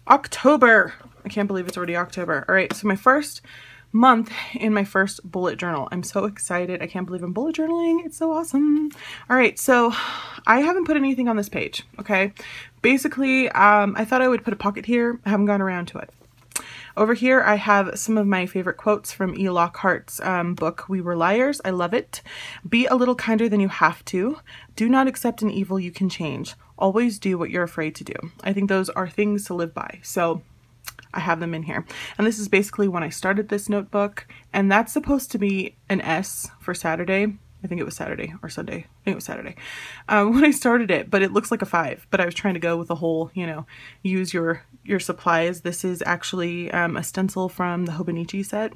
October. I can't believe it's already October. All right, so my first month in my first bullet journal. I'm so excited. I can't believe I'm bullet journaling. It's so awesome. All right, so I haven't put anything on this page, okay? Basically, I thought I would put a pocket here. I haven't gone around to it. Over here, I have some of my favorite quotes from E. Lockhart's book, We Were Liars. I love it. Be a little kinder than you have to. Do not accept an evil you can change. Always do what you're afraid to do. I think those are things to live by. So I have them in here. And this is basically when I started this notebook. And that's supposed to be an S for Saturday. I think it was Saturday or Sunday. I think it was Saturday when I started it, but it looks like a 5. But I was trying to go with the whole, you know, use your supplies. This is actually a stencil from the Hobonichi set.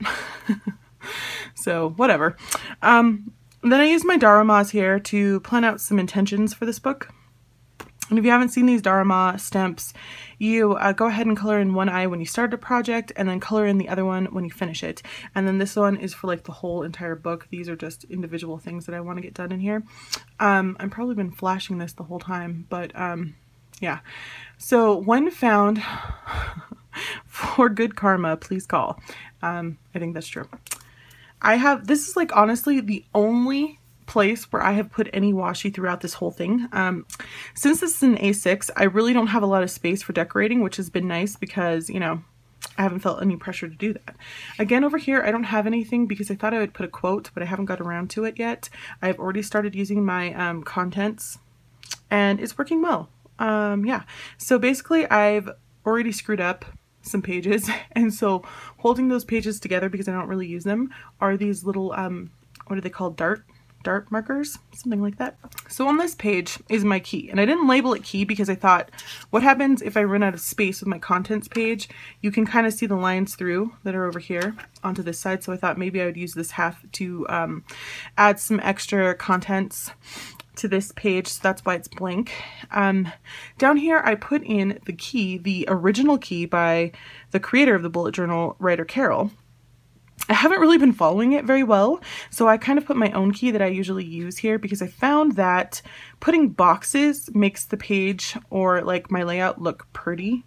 So whatever. Then I used my Daramas here to plan out some intentions for this book. And if you haven't seen these Darama stamps, you go ahead and color in one eye when you start a project and then color in the other one when you finish it. And then this one is for like the whole entire book. These are just individual things that I want to get done in here. I've probably been flashing this the whole time, but yeah. So when found for good karma, please call. I think that's true. This is like honestly the only place where I have put any washi throughout this whole thing. Since this is an A6, I really don't have a lot of space for decorating, which has been nice because, you know, I haven't felt any pressure to do that. Again, over here, I don't have anything because I thought I would put a quote, but I haven't got around to it yet. I've already started using my contents and it's working well. Yeah, so basically I've already screwed up some pages, and so holding those pages together, because I don't really use them, are these little, what are they called, dart markers, something like that. So on this page is my key, and I didn't label it key because I thought, what happens if I run out of space with my contents page? You can kind of see the lines through that are over here onto this side, so I thought maybe I would use this half to add some extra contents to this page, so that's why it's blank. Down here I put in the key, the original key by the creator of the bullet journal, writer Carol. I haven't really been following it very well, so I kind of put my own key that I usually use here because I found that putting boxes makes the page or like my layout look pretty.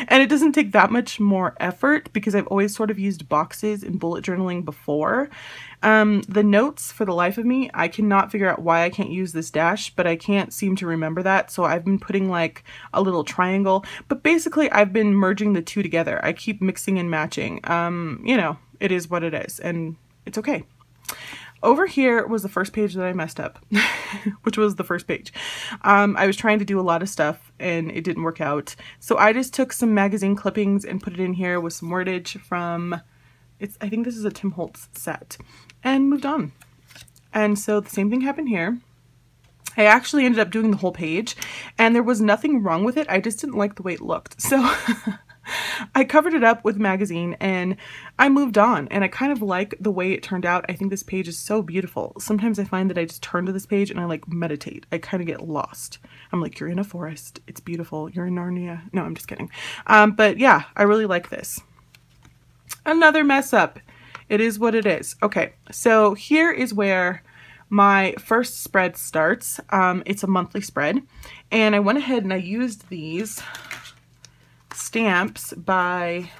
And it doesn't take that much more effort because I've always sort of used boxes in bullet journaling before. The notes, for the life of me, I cannot figure out why I can't use this dash, but I can't seem to remember that, so I've been putting like a little triangle, but basically I've been merging the two together. I keep mixing and matching. You know, it is what it is, and it's okay. Over here was the first page that I messed up, which was the first page. I was trying to do a lot of stuff and it didn't work out, so I just took some magazine clippings and put it in here with some wordage from, I think this is a Tim Holtz set, and moved on. And so the same thing happened here. I actually ended up doing the whole page and there was nothing wrong with it. I just didn't like the way it looked. So I covered it up with magazine and I moved on, and I kind of like the way it turned out. I think this page is so beautiful. Sometimes I find that I just turn to this page and I like meditate. I kind of get lost. I'm like, you're in a forest. It's beautiful. You're in Narnia. No, I'm just kidding. But yeah, I really like this. Another mess up. It is what it is. Okay, so here is where my first spread starts. It's a monthly spread, and I went ahead and I used these stamps by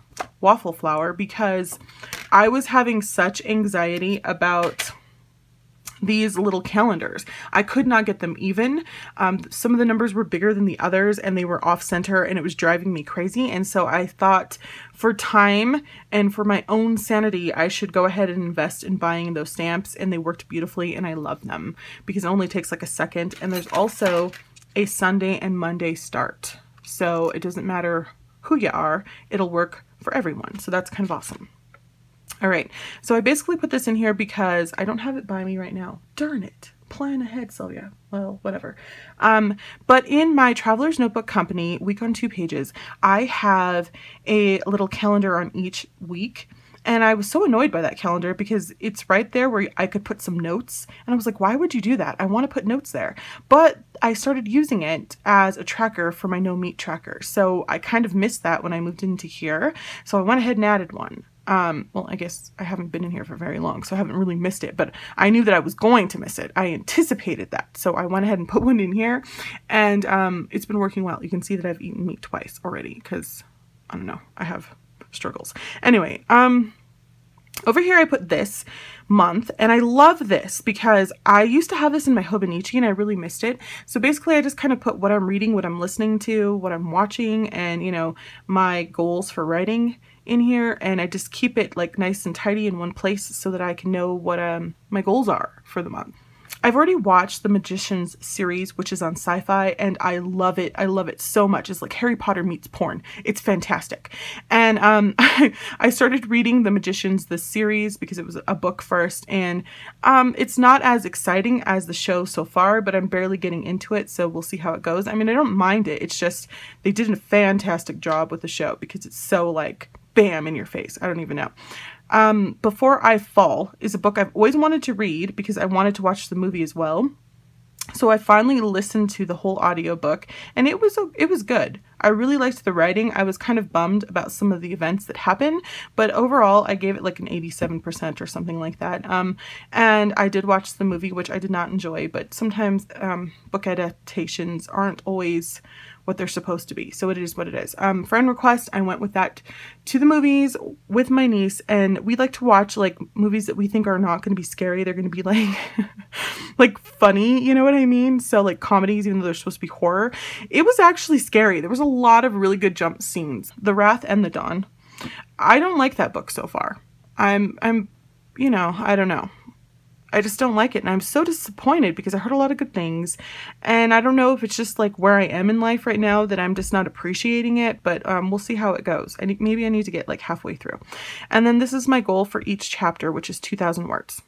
Waffle Flower because I was having such anxiety about these little calendars. I could not get them even. Some of the numbers were bigger than the others and they were off center, and it was driving me crazy. And so I thought, for time and for my own sanity, I should go ahead and invest in buying those stamps, and they worked beautifully and I love them because it only takes like a second. And there's also a Sunday and Monday start, so it doesn't matter who you are, it'll work for everyone. So that's kind of awesome. All right, so I basically put this in here because I don't have it by me right now. Darn it. Plan ahead, Sylvia. Well, whatever. But in my Traveler's Notebook Company, week on 2 pages, I have a little calendar on each week. And I was so annoyed by that calendar because it's right there where I could put some notes. And I was like, why would you do that? I want to put notes there. But I started using it as a tracker for my no meat tracker. So I kind of missed that when I moved into here. So I went ahead and added one. Well, I guess I haven't been in here for very long, so I haven't really missed it, but I knew that I was going to miss it. I anticipated that. So I went ahead and put one in here, and it's been working well. You can see that I've eaten meat twice already because, I don't know, I have struggles. Anyway, over here I put this month, and I love this because I used to have this in my Hobonichi and I really missed it. So basically I just kind of put what I'm reading, what I'm listening to, what I'm watching, and, you know, my goals for writing in here, and I just keep it like nice and tidy in one place so that I can know what my goals are for the month. I've already watched the Magicians series, which is on Sci-Fi, and I love it. I love it so much. It's like Harry Potter meets porn. It's fantastic. And I started reading the Magicians, the series, because it was a book first, and it's not as exciting as the show so far, but I'm barely getting into it, so we'll see how it goes. I mean, I don't mind it. It's just they did a fantastic job with the show because it's so like bam in your face. I don't even know. Before I Fall is a book I've always wanted to read because I wanted to watch the movie as well. So I finally listened to the whole audiobook, and it was good. I really liked the writing. I was kind of bummed about some of the events that happened, but overall I gave it like an 87% or something like that. And I did watch the movie, which I did not enjoy, but sometimes book adaptations aren't always what they're supposed to be. So it is what it is. Friend request, I went with that to the movies with my niece, and we like to watch like movies that we think are not going to be scary. They're going to be like like funny, you know what I mean? So like comedies, even though they're supposed to be horror. It was actually scary. There was a lot of really good jump scenes. The Wrath and the Dawn. I don't like that book so far. I'm you know, I don't know. I just don't like it, and I'm so disappointed because I heard a lot of good things, and I don't know if it's just like where I am in life right now that I'm just not appreciating it, but we'll see how it goes. Maybe I need to get like halfway through. And then this is my goal for each chapter, which is 2,000 words.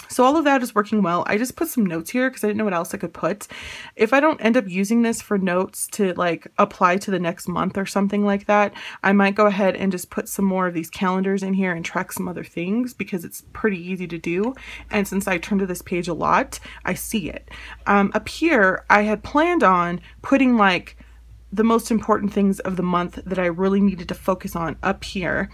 So all of that is working well. I just put some notes here because I didn't know what else I could put. If I don't end up using this for notes to like apply to the next month or something like that, I might go ahead and just put some more of these calendars in here and track some other things because it's pretty easy to do. And since I turn to this page a lot, I see it. Up here, I had planned on putting like the most important things of the month that I really needed to focus on up here.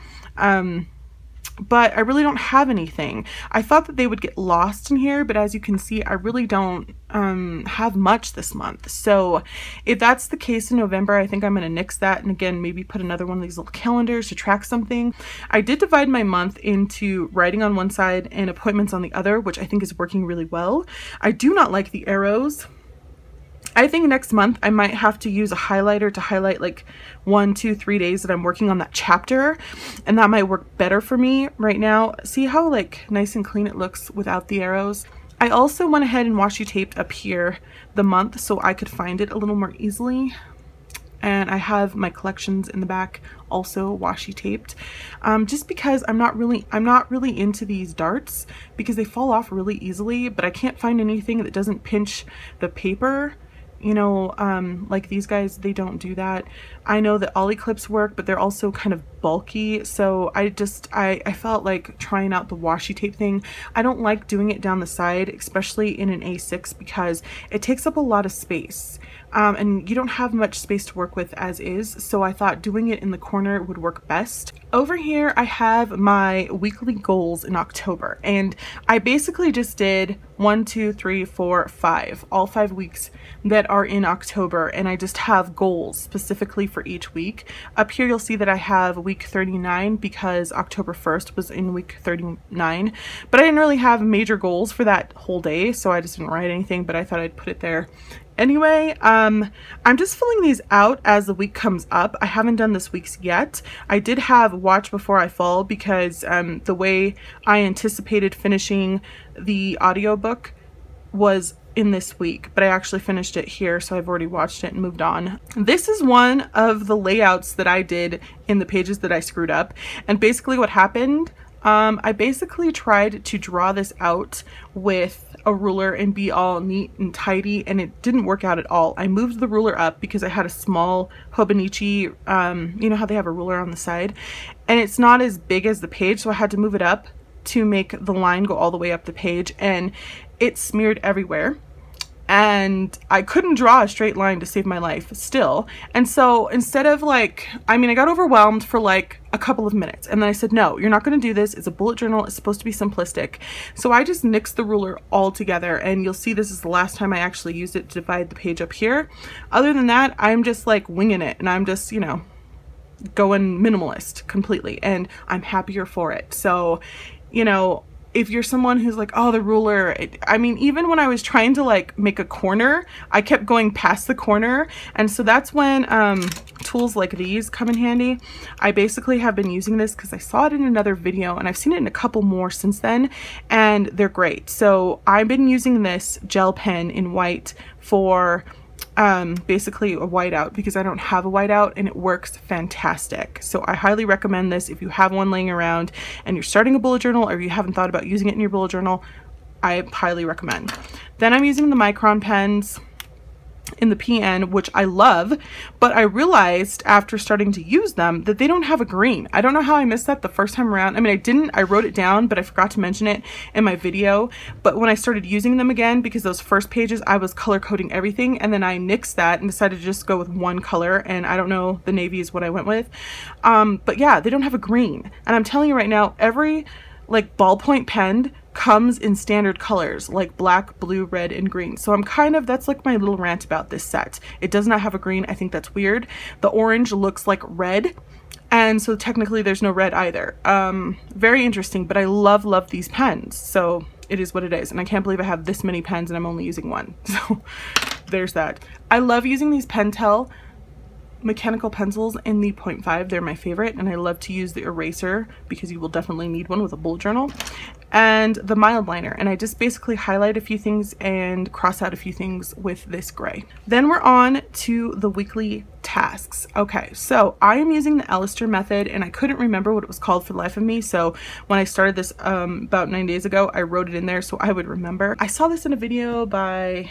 But I really don't have anything. I thought that they would get lost in here, but as you can see, I really don't have much this month. So if that's the case in November, I think I'm going to nix that, and again, maybe put another one of these little calendars to track something. I did divide my month into writing on one side and appointments on the other, which I think is working really well. I do not like the arrows. I think next month I might have to use a highlighter to highlight like 1, 2, 3 days that I'm working on that chapter, and that might work better for me right now. See how like nice and clean it looks without the arrows? I also went ahead and washi taped up here the month so I could find it a little more easily. And I have my collections in the back also washi taped, just because I'm not really into these darts because they fall off really easily, but I can't find anything that doesn't pinch the paper. You know, like these guys, they don't do that. I know that ollie clips work, but they're also kind of bulky. So I felt like trying out the washi tape thing. I don't like doing it down the side, especially in an A6, because it takes up a lot of space. And you don't have much space to work with as is, so I thought doing it in the corner would work best. Over here I have my weekly goals in October, and I basically just did 1, 2, 3, 4, 5, all 5 weeks that are in October, and I just have goals specifically for each week. Up here you'll see that I have week 39 because October 1st was in week 39, but I didn't really have major goals for that whole day, so I just didn't write anything, but I thought I'd put it there. Anyway, I'm just filling these out as the week comes up. I haven't done this week's yet. I did have Watch Before I Fall because the way I anticipated finishing the audiobook was in this week, but I actually finished it here, so I've already watched it and moved on. This is one of the layouts that I did in the pages that I screwed up, and basically what happened, I basically tried to draw this out with a ruler and be all neat and tidy, and it didn't work out at all. I moved the ruler up because I had a small Hobonichi, you know how they have a ruler on the side, and it's not as big as the page, so I had to move it up to make the line go all the way up the page, and it smeared everywhere. and I couldn't draw a straight line to save my life still. And so instead of like, I mean, I got overwhelmed for like a couple of minutes, and then I said, no, you're not going to do this. It's a bullet journal. It's supposed to be simplistic. So I just nixed the ruler all together, and you'll see this is the last time I actually used it to divide the page up here. Other than that, I'm just like winging it, and I'm just, you know, going minimalist completely, and I'm happier for it. So, you know, if you're someone who's like, oh, the ruler, I mean, even when I was trying to like make a corner, I kept going past the corner. And so that's when tools like these come in handy. I basically have been using this because I saw it in another video, and I've seen it in a couple more since then, and they're great. So I've been using this gel pen in white for basically a whiteout, because I don't have a whiteout, and it works fantastic. So I highly recommend this if you have one laying around and you're starting a bullet journal, or you haven't thought about using it in your bullet journal. I highly recommend. Then I'm using the micron pens in the PN, which I love, but I realized after starting to use them that they don't have a green. I don't know how I missed that the first time around. I mean, I wrote it down, but I forgot to mention it in my video. But when I started using them again, because those first pages I was color coding everything, and then I nixed that and decided to just go with one color, and I don't know, the navy is what I went with. But yeah, they don't have a green. And I'm telling you right now, every like ballpoint pen comes in standard colors like black, blue, red, and green. So I'm kind of, that's like my little rant about this set. It does not have a green. I think that's weird. The orange looks like red, and so technically there's no red either. Very interesting, but I love these pens. So it is what it is, and I can't believe I have this many pens and I'm only using one. So there's that. I love using these Pentel mechanical pencils in the 0.5. They're my favorite, and I love to use the eraser because you will definitely need one with a bullet journal, and the mild liner, and I just basically highlight a few things and cross out a few things with this gray. Then we're on to the weekly tasks. Okay, so I am using the Alastair Method, and I couldn't remember what it was called for the life of me, so when I started this about 9 days ago, I wrote it in there so I would remember. I saw this in a video by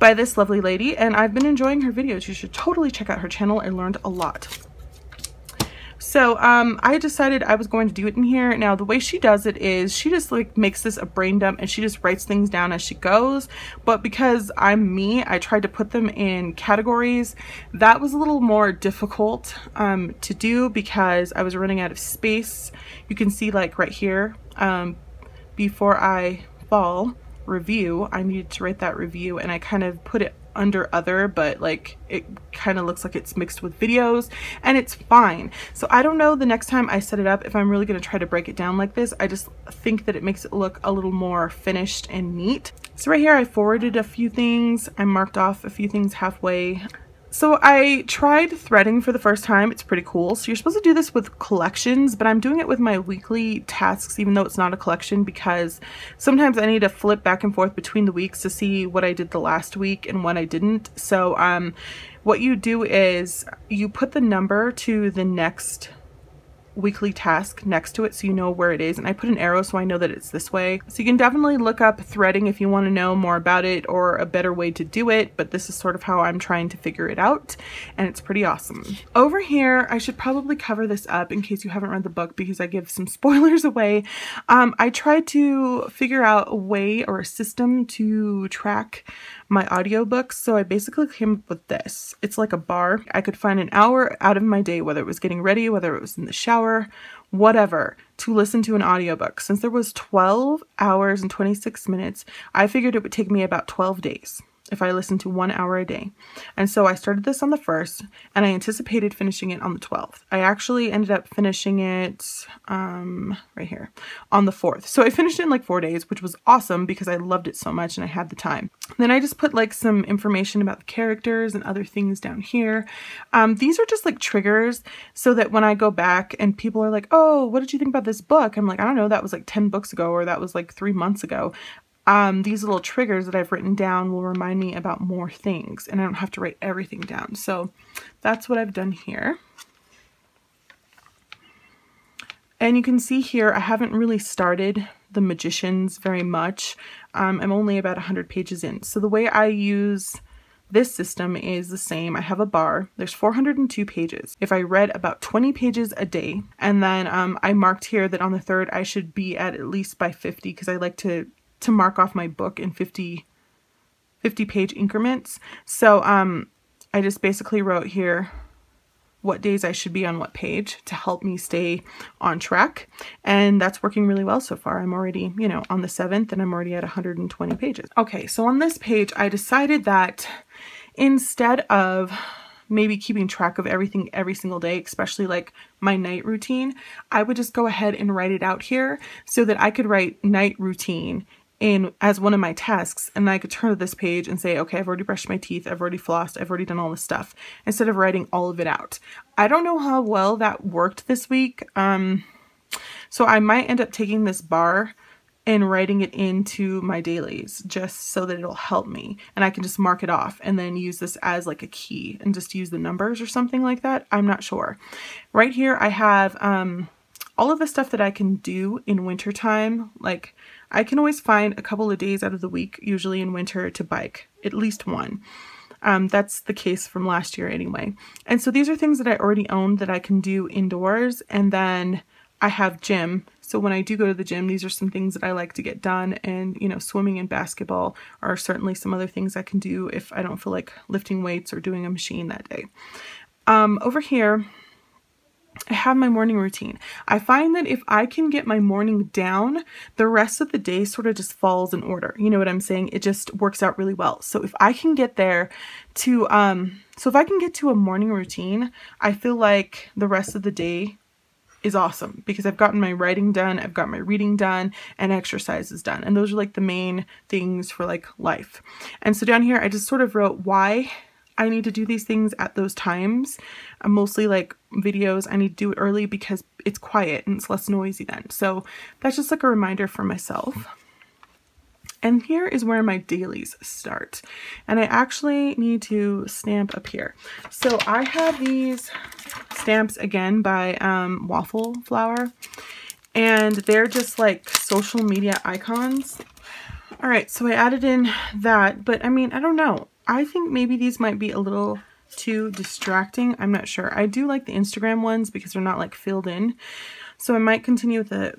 this lovely lady, and I've been enjoying her videos. You should totally check out her channel. I learned a lot. So I decided I was going to do it in here. Now the way she does it is she just like makes this a brain dump, and she just writes things down as she goes. But because I'm me, I tried to put them in categories. That was a little more difficult to do because I was running out of space. You can see like right here, before I fall review, I needed to write that review, and I kind of put it under other, but like it kind of looks like it's mixed with videos, and it's fine. So I don't know the next time I set it up if I'm really going to try to break it down like this. I just think that it makes it look a little more finished and neat. So right here I forwarded a few things, I marked off a few things halfway. So I tried threading for the first time. It's pretty cool. So you're supposed to do this with collections, but I'm doing it with my weekly tasks, even though it's not a collection, because sometimes I need to flip back and forth between the weeks to see what I did the last week and what I didn't. So what you do is you put the number to the next weekly task next to it so you know where it is, and I put an arrow so I know that it's this way. So you can definitely look up threading if you want to know more about it or a better way to do it, but this is sort of how I'm trying to figure it out, and it's pretty awesome. Over here, I should probably cover this up in case you haven't read the book because I give some spoilers away. I tried to figure out a way or a system to track my audiobooks, so I basically came up with this. It's like a bar. I could find an hour out of my day, whether it was getting ready, whether it was in the shower, whatever, to listen to an audiobook. Since there was 12 hours and 26 minutes, I figured it would take me about 12 days if I listened to 1 hour a day. And so I started this on the 1st, and I anticipated finishing it on the 12th. I actually ended up finishing it right here on the 4th. So I finished it in like 4 days, which was awesome because I loved it so much and I had the time. Then I just put like some information about the characters and other things down here. These are just like triggers so that when I go back and people are like, oh, what did you think about this book? I'm like, I don't know, that was like 10 books ago, or that was like 3 months ago. These little triggers that I've written down will remind me about more things, and I don't have to write everything down. So that's what I've done here. And you can see here, I haven't really started the Magicians very much. I'm only about 100 pages in. So the way I use this system is the same. I have a bar. There's 402 pages. If I read about 20 pages a day, and then I marked here that on the 3rd I should be at least by 50, because I like to mark off my book in 50 50-page increments. So I just basically wrote here what days I should be on what page to help me stay on track. And that's working really well so far. I'm already, you know, on the 7th and I'm already at 120 pages. Okay, so on this page, I decided that instead of maybe keeping track of everything every single day, especially like my night routine, I would just go ahead and write it out here so that I could write night routine in as one of my tasks, and I could turn to this page and say, okay, I've already brushed my teeth, I've already flossed, I've already done all this stuff, instead of writing all of it out. I don't know how well that worked this week, so I might end up taking this bar and writing it into my dailies just so that it'll help me, and I can just mark it off and then use this as like a key and just use the numbers or something like that. I'm not sure. Right here I have all of the stuff that I can do in wintertime. Like, I can always find a couple of days out of the week, usually in winter, to bike, at least one. That's the case from last year anyway. And so these are things that I already own that I can do indoors. And then I have gym. So when I do go to the gym, these are some things that I like to get done. And, you know, swimming and basketball are certainly some other things I can do if I don't feel like lifting weights or doing a machine that day. Over here, I have my morning routine. I find that if I can get my morning down, the rest of the day sort of just falls in order. You know what I'm saying? It just works out really well. So if I can get there to, if I can get to a morning routine, I feel like the rest of the day is awesome because I've gotten my writing done, I've got my reading done, and exercise is done. And those are like the main things for like life. And so down here, I just sort of wrote why I need to do these things at those times. Mostly like videos, I need to do it early because it's quiet and it's less noisy then. So that's just like a reminder for myself. And here is where my dailies start. And I actually need to stamp up here. So I have these stamps again by Waffle Flower. And they're just like social media icons. All right, so I added in that, but I mean, I don't know. I think maybe these might be a little too distracting. I'm not sure. I do like the Instagram ones because they're not like filled in. So I might continue with the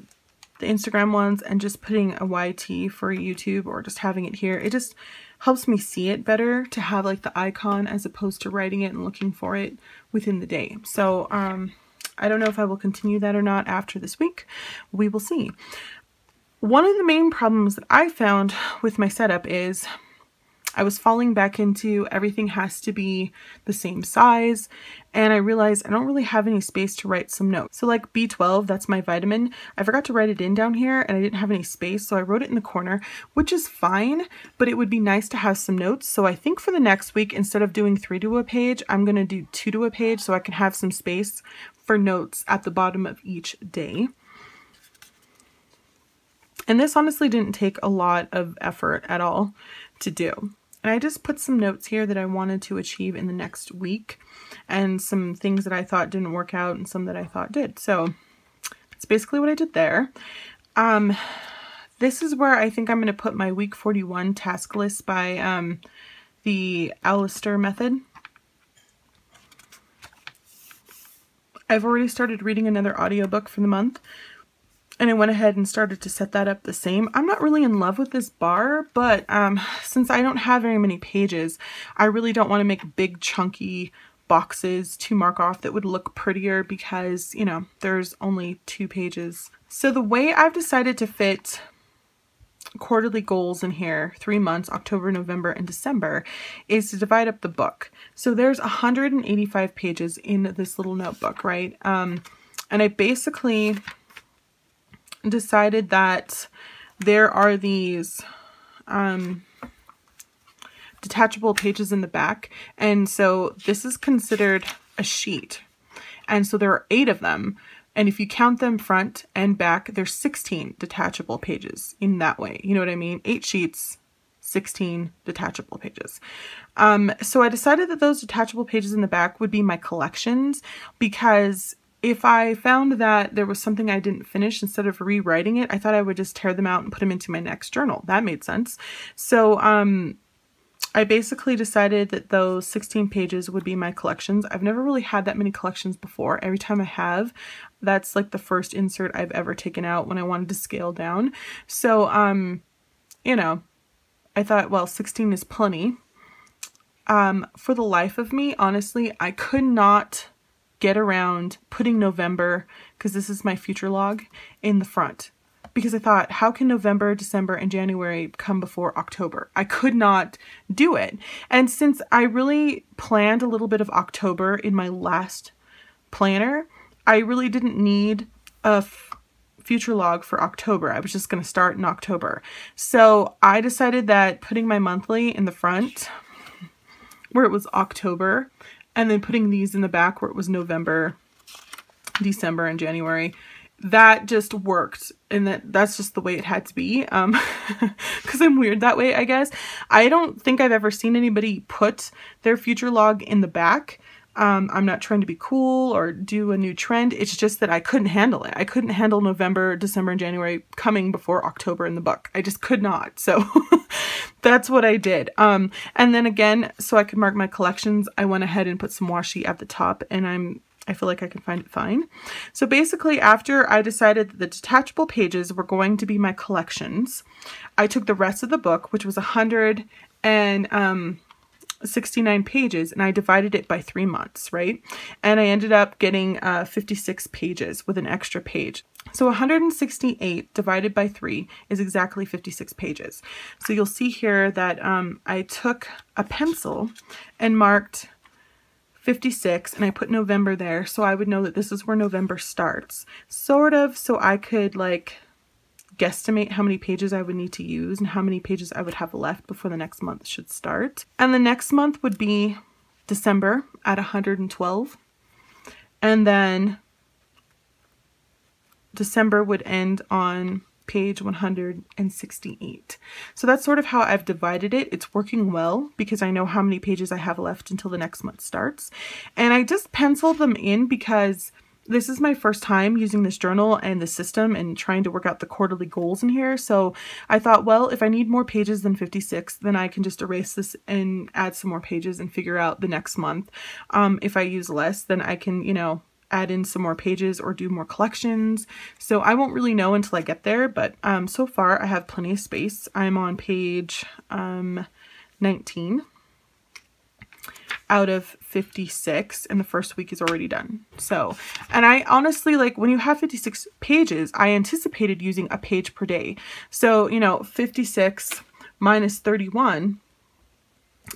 Instagram ones and just putting a YT for YouTube or just having it here. It just helps me see it better to have like the icon as opposed to writing it and looking for it within the day. So I don't know if I will continue that or not after this week. We will see. One of the main problems that I found with my setup is I was falling back into everything has to be the same size, and I realized I don't really have any space to write some notes. So like B12, that's my vitamin, I forgot to write it in down here and I didn't have any space, so I wrote it in the corner, which is fine, but it would be nice to have some notes. So I think for the next week, instead of doing 3 to a page, I'm going to do 2 to a page so I can have some space for notes at the bottom of each day. And this honestly didn't take a lot of effort at all to do. And I just put some notes here that I wanted to achieve in the next week and some things that I thought didn't work out and some that I thought did. So that's basically what I did there. This is where I think I'm going to put my week 41 task list by the Alastair Method. I've already started reading another audiobook for the month. And I went ahead and started to set that up the same. I'm not really in love with this bar, but since I don't have very many pages, I really don't want to make big chunky boxes to mark off that would look prettier because, you know, there's only 2 pages. So the way I've decided to fit quarterly goals in here, 3 months, October, November, and December, is to divide up the book. So there's 185 pages in this little notebook, right? And I basically decided that there are these detachable pages in the back, and so this is considered a sheet, and so there are 8 of them, and if you count them front and back, there's 16 detachable pages in that way. You know what I mean? 8 sheets, 16 detachable pages. So I decided that those detachable pages in the back would be my collections, because if I found that there was something I didn't finish, instead of rewriting it, I thought I would just tear them out and put them into my next journal. That made sense. So I basically decided that those 16 pages would be my collections. I've never really had that many collections before. Every time I have, that's like the first insert I've ever taken out when I wanted to scale down. So, you know, I thought, well, 16 is plenty. For the life of me, honestly, I could not get around putting November, because this is my future log, in the front. Because I thought, how can November, December, and January come before October? I could not do it. And since I really planned a little bit of October in my last planner, I really didn't need a future log for October. I was just going to start in October. So I decided that putting my monthly in the front, where it was October, and then putting these in the back where it was November, December, and January, that just worked. And that's just the way it had to be, because I'm weird that way, I guess. I don't think I've ever seen anybody put their future log in the back. I'm not trying to be cool or do a new trend. It's just that I couldn't handle it. I couldn't handle November, December, and January coming before October in the book. I just could not. So that's what I did. And then again, so I could mark my collections, I went ahead and put some washi at the top, and I feel like I can find it fine. So basically, after I decided that the detachable pages were going to be my collections, I took the rest of the book, which was 169 pages, and I divided it by 3 months, right? And I ended up getting 56 pages with an extra page. So 168 divided by 3 is exactly 56 pages. So you'll see here that I took a pencil and marked 56, and I put November there, so I would know that this is where November starts, sort of, so I could like guesstimate how many pages I would need to use and how many pages I would have left before the next month should start. And the next month would be December at 112, and then December would end on page 168. So that's sort of how I've divided it. It's working well because I know how many pages I have left until the next month starts. And I just penciled them in because this is my first time using this journal and the system and trying to work out the quarterly goals in here. So I thought, well, if I need more pages than 56, then I can just erase this and add some more pages and figure out the next month. If I use less, then I can, you know, add in some more pages or do more collections. So I won't really know until I get there, but so far I have plenty of space. I'm on page 19 out of 56, and the first week is already done. So, and I honestly, like, when you have 56 pages, I anticipated using a page per day. So, you know, 56 minus 31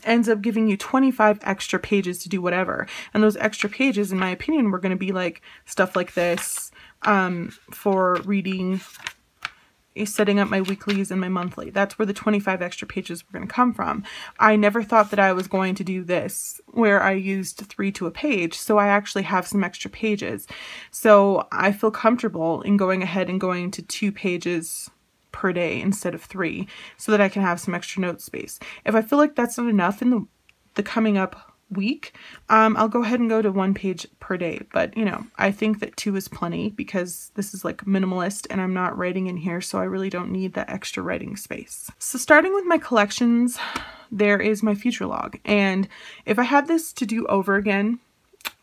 ends up giving you 25 extra pages to do whatever. And those extra pages, in my opinion, were going to be like stuff like this, for reading, setting up my weeklies and my monthly. That's where the 25 extra pages were going to come from. I never thought that I was going to do this where I used 3 to a page. So I actually have some extra pages. So I feel comfortable in going ahead and going to 2 pages per day instead of 3, so that I can have some extra note space. If I feel like that's not enough in the coming up week, I'll go ahead and go to 1 page per day. But, you know, I think that 2 is plenty because this is like minimalist and I'm not writing in here, so I really don't need that extra writing space. So starting with my collections, there is my future log. And if I had this to do over again,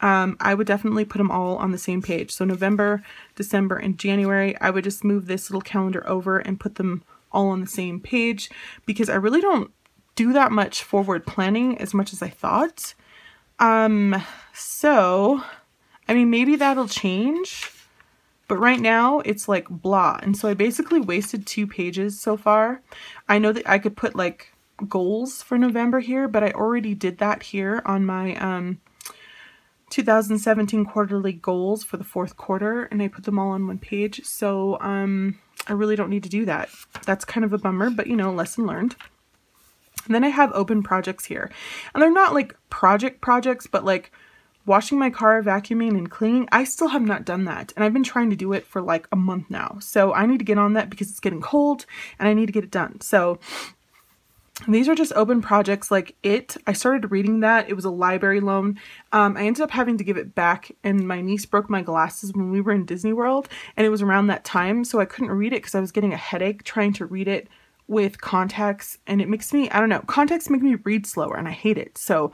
I would definitely put them all on the same page. So November, December, and January, I would just move this little calendar over and put them all on the same page because I really don't do that much forward planning as much as I thought. So, I mean, maybe that'll change, but right now it's like blah. And so I basically wasted 2 pages so far. I know that I could put like goals for November here, but I already did that here on my, 2017 quarterly goals for the 4th quarter, and I put them all on 1 page. So I really don't need to do that. That's kind of a bummer, but you know, lesson learned. And then I have open projects here, and they're not like projects, but like washing my car, vacuuming, and cleaning. I still have not done that, and I've been trying to do it for like a month now. So I need to get on that because it's getting cold and I need to get it done. So these are just open projects like it. I started reading that. It was a library loan. I ended up having to give it back, and my niece broke my glasses when we were in Disney World, and it was around that time, so I couldn't read it because I was getting a headache trying to read it with contacts, and it makes me, I don't know, contacts make me read slower, and I hate it. So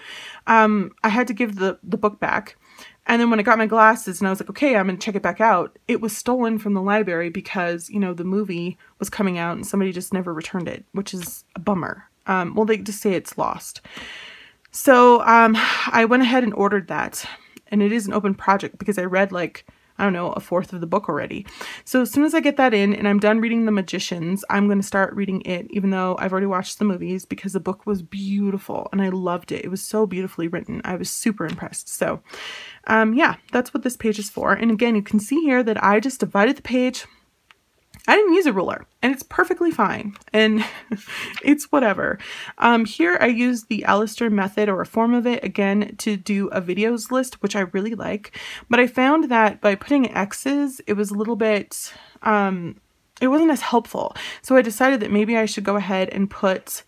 I had to give the book back. And then when I got my glasses and I was like, okay, I'm going to check it back out, it was stolen from the library because, you know, the movie was coming out and somebody just never returned it, which is a bummer. well, they just say it's lost. So I went ahead and ordered that, and it is an open project because I read like, I don't know, a fourth of the book already. So as soon as I get that in and I'm done reading The Magicians, I'm going to start reading it, even though I've already watched the movies, because the book was beautiful and I loved it. It was so beautifully written. I was super impressed. So yeah, that's what this page is for. And again, you can see here that I just divided the page. I didn't use a ruler, and it's perfectly fine, and it's whatever. Here I used the Alastair Method, or a form of it, again, to do a videos list, which I really like. But I found that by putting X's, it was a little bit, it wasn't as helpful. So I decided that maybe I should go ahead and put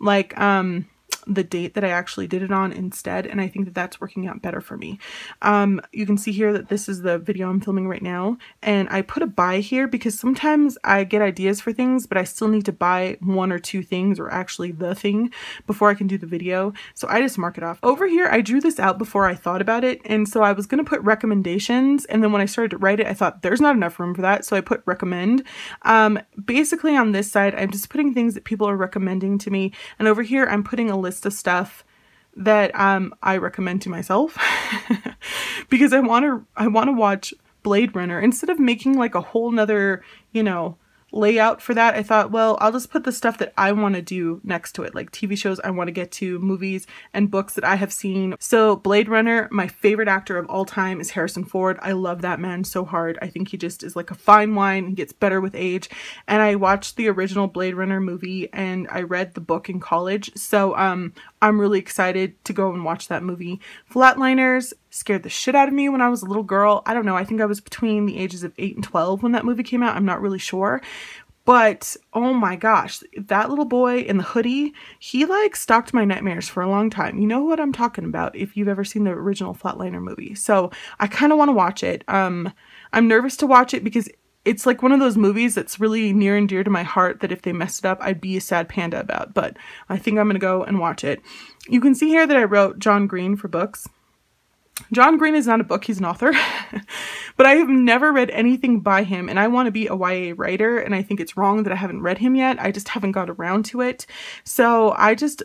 like, the date that I actually did it on instead, and I think that that's working out better for me. You can see here that this is the video I'm filming right now, and I put a buy here because sometimes I get ideas for things, but I still need to buy one or two things, or actually the thing, before I can do the video, so I just mark it off. Over here, I drew this out before I thought about it, and so I was going to put recommendations, and then when I started to write it, I thought there's not enough room for that, so I put recommend. Basically on this side, I'm just putting things that people are recommending to me, and over here, I'm putting a list of stuff that I recommend to myself because I want to watch Blade Runner. Instead of making like a whole nother, you know, layout for that, I thought, well, I'll just put the stuff that I want to do next to it, like TV shows I want to get to, movies, and books that I have seen. So Blade Runner, my favorite actor of all time is Harrison Ford. I love that man so hard. I think he just is like a fine wine and gets better with age. And I watched the original Blade Runner movie, and I read the book in college. So I'm really excited to go and watch that movie. Flatliners scared the shit out of me when I was a little girl. I don't know. I think I was between the ages of 8 and 12 when that movie came out. I'm not really sure. But oh my gosh, that little boy in the hoodie, he like stalked my nightmares for a long time. You know what I'm talking about if you've ever seen the original Flatliner movie. So I kind of want to watch it. I'm nervous to watch it because it's like one of those movies that's really near and dear to my heart that if they messed it up, I'd be a sad panda about. But I think I'm going to go and watch it. You can see here that I wrote John Green for books. John Green is not a book, he's an author, but I have never read anything by him, and I want to be a YA writer, and I think it's wrong that I haven't read him yet. I just haven't got around to it. So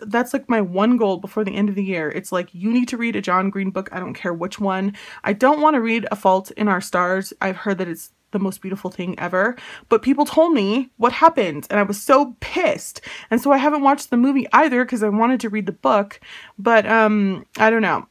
that's like my one goal before the end of the year. It's like, you need to read a John Green book. I don't care which one. I don't want to read A Fault in Our Stars. I've heard that it's the most beautiful thing ever, but people told me what happened and I was so pissed, and so I haven't watched the movie either because I wanted to read the book. But I don't know,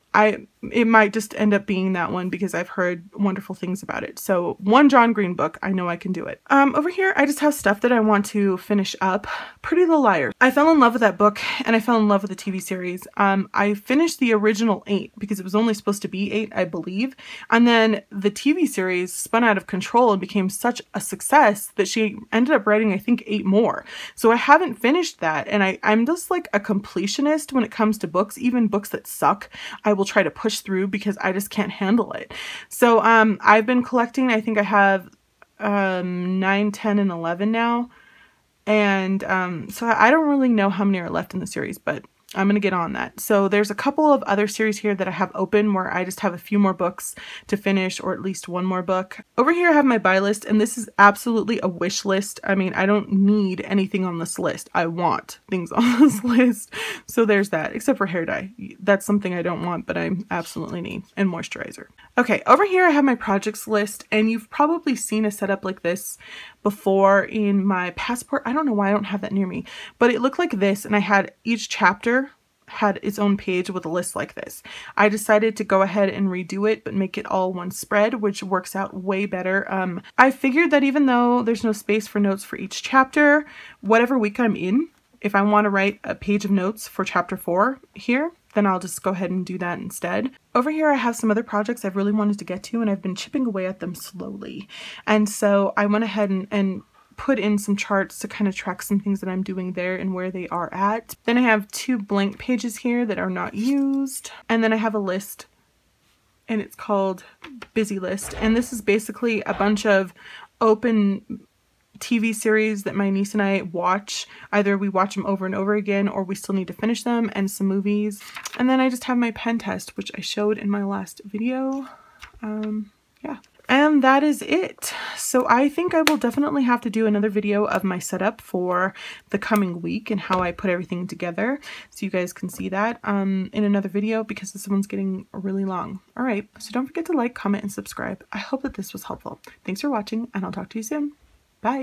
it might just end up being that one because I've heard wonderful things about it. So one John Green book, I know I can do it. Over here, I just have stuff that I want to finish up. Pretty Little Liars. I fell in love with that book, and I fell in love with the TV series. I finished the original 8 because it was only supposed to be 8, I believe. And then the TV series spun out of control and became such a success that she ended up writing, I think, 8 more. So I haven't finished that, and I'm just like a completionist when it comes to books. Even books that suck, I will try to push through because I just can't handle it. So I've been collecting. I think I have 9, 10, and 11 now, and so I don't really know how many are left in the series, but I'm going to get on that. So there's a couple of other series here that I have open where I just have a few more books to finish, or at least one more book. Over here I have my buy list, and this is absolutely a wish list. I mean, I don't need anything on this list. I want things on this list. So there's that, except for hair dye. That's something I don't want, but I absolutely need, and moisturizer. Okay, over here I have my projects list, and you've probably seen a setup like this before in my passport. I don't know why I don't have that near me, but it looked like this, and I had each chapter had its own page with a list like this. I decided to go ahead and redo it, but make it all one spread, which works out way better. I figured that even though there's no space for notes for each chapter, whatever week I'm in, if I want to write a page of notes for chapter 4 here, then I'll just go ahead and do that instead. Over here I have some other projects I've really wanted to get to, and I've been chipping away at them slowly. And so I went ahead and put in some charts to kind of track some things that I'm doing there and where they are at. Then I have 2 blank pages here that are not used. And then I have a list, and it's called Busy List. And this is basically a bunch of open TV series that my niece and I watch. Either we watch them over and over again, or we still need to finish them, and some movies. And then I just have my pen test, which I showed in my last video. Yeah. And that is it. So I think I will definitely have to do another video of my setup for the coming week and how I put everything together, so you guys can see that in another video, because this one's getting really long. All right, so don't forget to like, comment, and subscribe. I hope that this was helpful. Thanks for watching, and I'll talk to you soon. Bye.